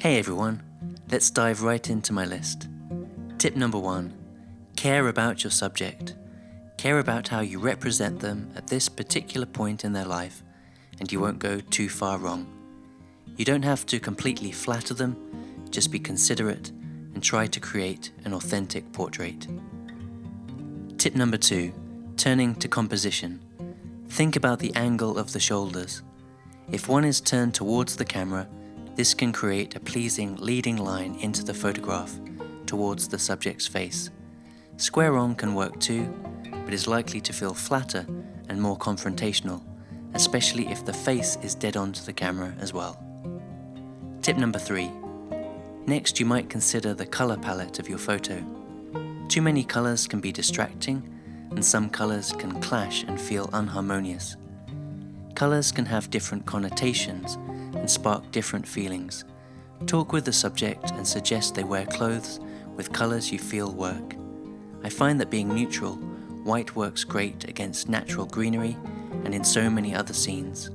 Hey everyone, let's dive right into my list. Tip number 1, care about your subject. Care about how you represent them at this particular point in their life, and you won't go too far wrong. You don't have to completely flatter them, just be considerate and try to create an authentic portrait. Tip number 2, turning to composition. Think about the angle of the shoulders. If one is turned towards the camera, this can create a pleasing leading line into the photograph towards the subject's face. Square on can work too, but is likely to feel flatter and more confrontational, especially if the face is dead on to the camera as well. Tip number 3. Next, you might consider the color palette of your photo. Too many colors can be distracting, and some colors can clash and feel unharmonious. Colors can have different connotations and spark different feelings. Talk with the subject and suggest they wear clothes with colors you feel work. I find that being neutral, white works great against natural greenery and in so many other scenes.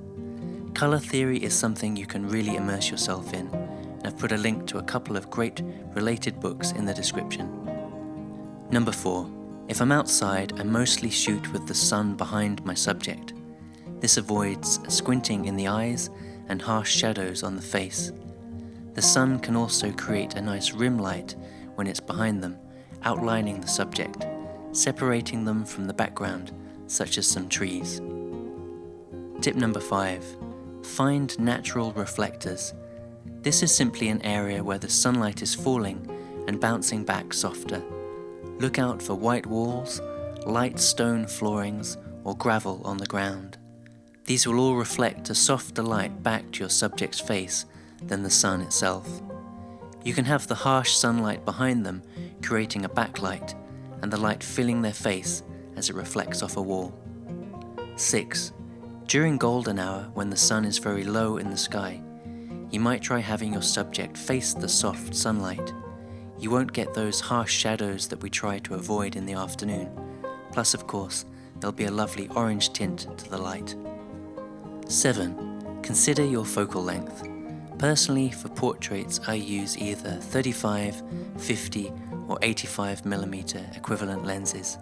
Color theory is something you can really immerse yourself in, and I've put a link to a couple of great related books in the description. Number 4. If I'm outside, I mostly shoot with the sun behind my subject. This avoids squinting in the eyes and harsh shadows on the face. The sun can also create a nice rim light when it's behind them, outlining the subject, separating them from the background, such as some trees. Tip number 5. Find natural reflectors. This is simply an area where the sunlight is falling and bouncing back softer. Look out for white walls, light stone floorings, or gravel on the ground. These will all reflect a softer light back to your subject's face than the sun itself. You can have the harsh sunlight behind them creating a backlight and the light filling their face as it reflects off a wall. 6. During golden hour, when the sun is very low in the sky, you might try having your subject face the soft sunlight. You won't get those harsh shadows that we try to avoid in the afternoon. Plus, of course, there'll be a lovely orange tint to the light. 7. Consider your focal length. Personally, for portraits, I use either 35, 50, or 85mm equivalent lenses.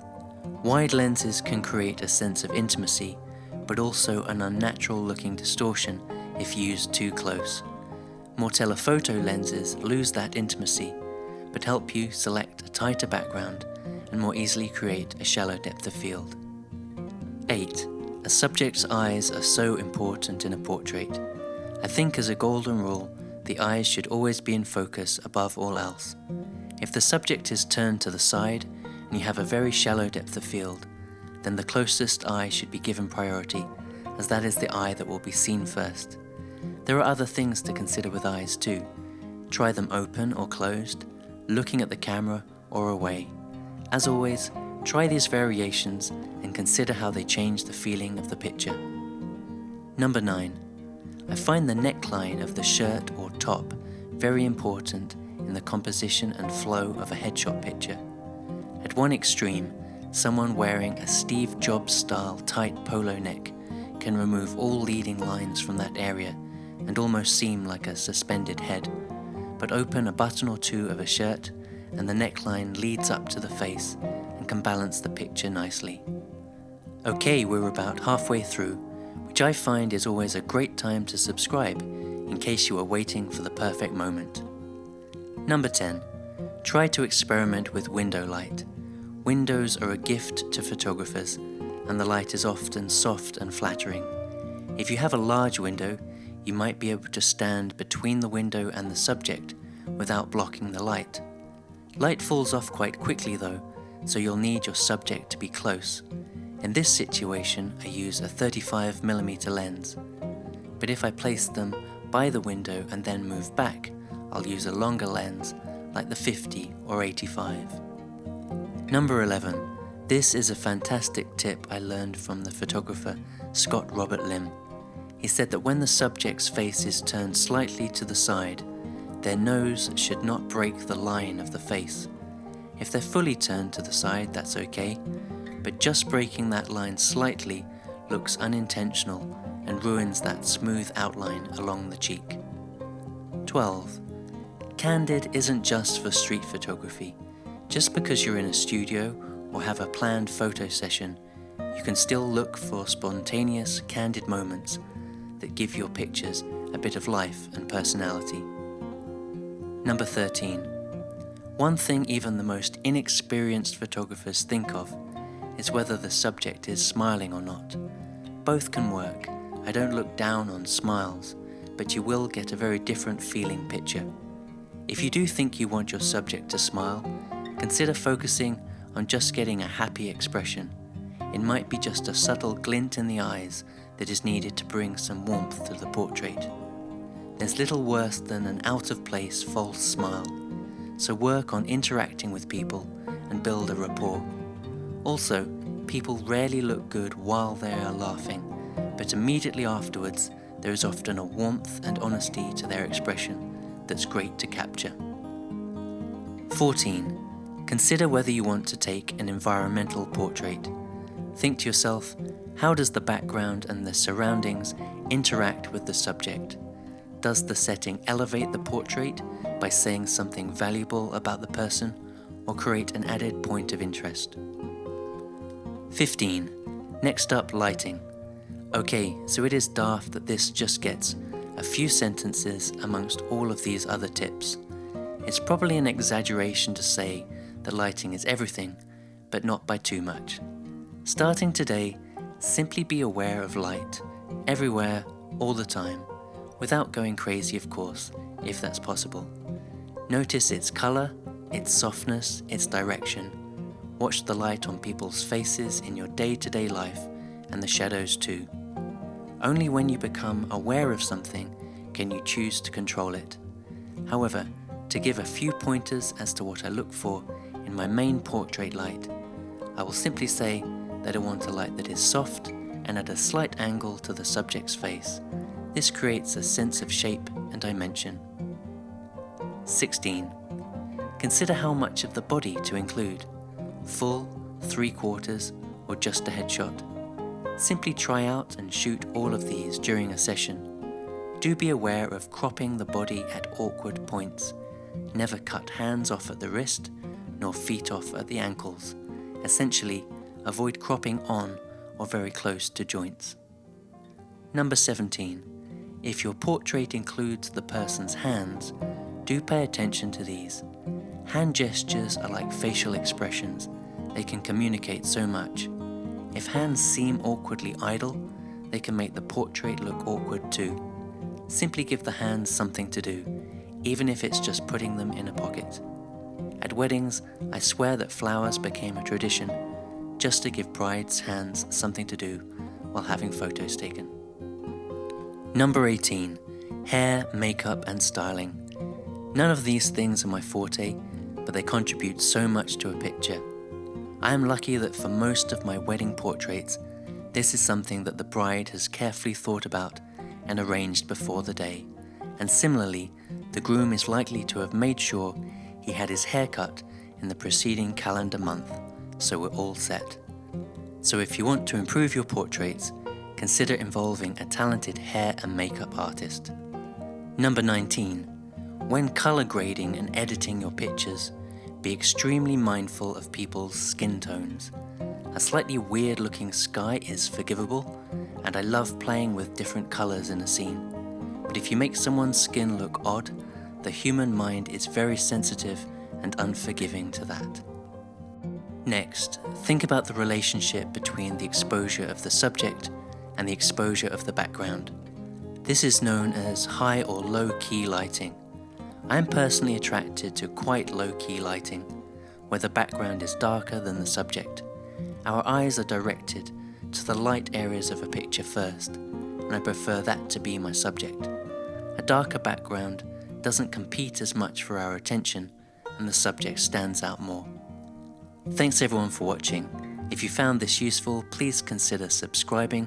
Wide lenses can create a sense of intimacy, but also an unnatural looking distortion if used too close. More telephoto lenses lose that intimacy, but help you select a tighter background and more easily create a shallow depth of field. 8. A subject's eyes are so important in a portrait. I think as a golden rule, the eyes should always be in focus above all else. If the subject is turned to the side and you have a very shallow depth of field, then the closest eye should be given priority, as that is the eye that will be seen first. There are other things to consider with eyes too. Try them open or closed, looking at the camera or away. As always, try these variations and consider how they change the feeling of the picture. Number 9. I find the neckline of the shirt or top very important in the composition and flow of a headshot picture. At one extreme, someone wearing a Steve Jobs style tight polo neck can remove all leading lines from that area and almost seem like a suspended head, but open a button or two of a shirt and the neckline leads up to the face and can balance the picture nicely. Okay, we're about halfway through, which I find is always a great time to subscribe in case you are waiting for the perfect moment. Number 10. Try to experiment with window light. Windows are a gift to photographers, and the light is often soft and flattering. If you have a large window, you might be able to stand between the window and the subject without blocking the light. Light falls off quite quickly though, so you'll need your subject to be close. In this situation, I use a 35mm lens. But if I place them by the window and then move back, I'll use a longer lens like the 50 or 85. Number 11. This is a fantastic tip I learned from the photographer Scott Robert Lim. He said that when the subject's face is turned slightly to the side, their nose should not break the line of the face. If they're fully turned to the side, that's okay, but just breaking that line slightly looks unintentional and ruins that smooth outline along the cheek. 12. Candid isn't just for street photography. Just because you're in a studio or have a planned photo session, you can still look for spontaneous, candid moments that give your pictures a bit of life and personality. Number 13. One thing even the most inexperienced photographers think of is whether the subject is smiling or not. Both can work. I don't look down on smiles, but you will get a very different feeling picture. If you do think you want your subject to smile, consider focusing on just getting a happy expression. It might be just a subtle glint in the eyes that is needed to bring some warmth to the portrait. There's little worse than an out-of-place false smile, so work on interacting with people and build a rapport. Also, people rarely look good while they are laughing, but immediately afterwards there is often a warmth and honesty to their expression that's great to capture. 14. Consider whether you want to take an environmental portrait. Think to yourself, how does the background and the surroundings interact with the subject? Does the setting elevate the portrait by saying something valuable about the person or create an added point of interest? 15. Next up, lighting. Okay, so it is daft that this just gets a few sentences amongst all of these other tips. It's probably an exaggeration to say that lighting is everything, but not by too much. Starting today, simply be aware of light, everywhere, all the time, without going crazy, of course, if that's possible. Notice its color, its softness, its direction. Watch the light on people's faces in your day-to-day life and the shadows too. Only when you become aware of something can you choose to control it. However, to give a few pointers as to what I look for in my main portrait light, I will simply say that I want a light that is soft and at a slight angle to the subject's face. This creates a sense of shape and dimension. 16. Consider how much of the body to include. Full, 3/4, or just a headshot. Simply try out and shoot all of these during a session. Do be aware of cropping the body at awkward points. Never cut hands off at the wrist, nor feet off at the ankles. Essentially, avoid cropping on or very close to joints. Number 17. If your portrait includes the person's hands, do pay attention to these. Hand gestures are like facial expressions. They can communicate so much. If hands seem awkwardly idle, they can make the portrait look awkward too. Simply give the hands something to do, even if it's just putting them in a pocket. At weddings, I swear that flowers became a tradition, just to give brides' hands something to do while having photos taken. Number 18. Hair, makeup and styling. None of these things are my forte, but they contribute so much to a picture. I am lucky that for most of my wedding portraits, this is something that the bride has carefully thought about and arranged before the day. And similarly, the groom is likely to have made sure he had his hair cut in the preceding calendar month, so we're all set. So if you want to improve your portraits, consider involving a talented hair and makeup artist. Number 19. When color grading and editing your pictures, be extremely mindful of people's skin tones. A slightly weird looking sky is forgivable, and I love playing with different colors in a scene. But if you make someone's skin look odd, the human mind is very sensitive and unforgiving to that. Next, think about the relationship between the exposure of the subject and the exposure of the background. This is known as high or low-key lighting. I am personally attracted to quite low-key lighting, where the background is darker than the subject. Our eyes are directed to the light areas of a picture first, and I prefer that to be my subject. A darker background doesn't compete as much for our attention, and the subject stands out more. Thanks everyone for watching. If you found this useful, please consider subscribing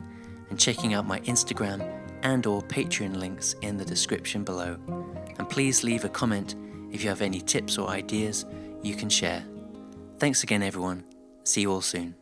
and checking out my Instagram and/or Patreon links in the description below. And please leave a comment if you have any tips or ideas you can share. Thanks again everyone. See you all soon.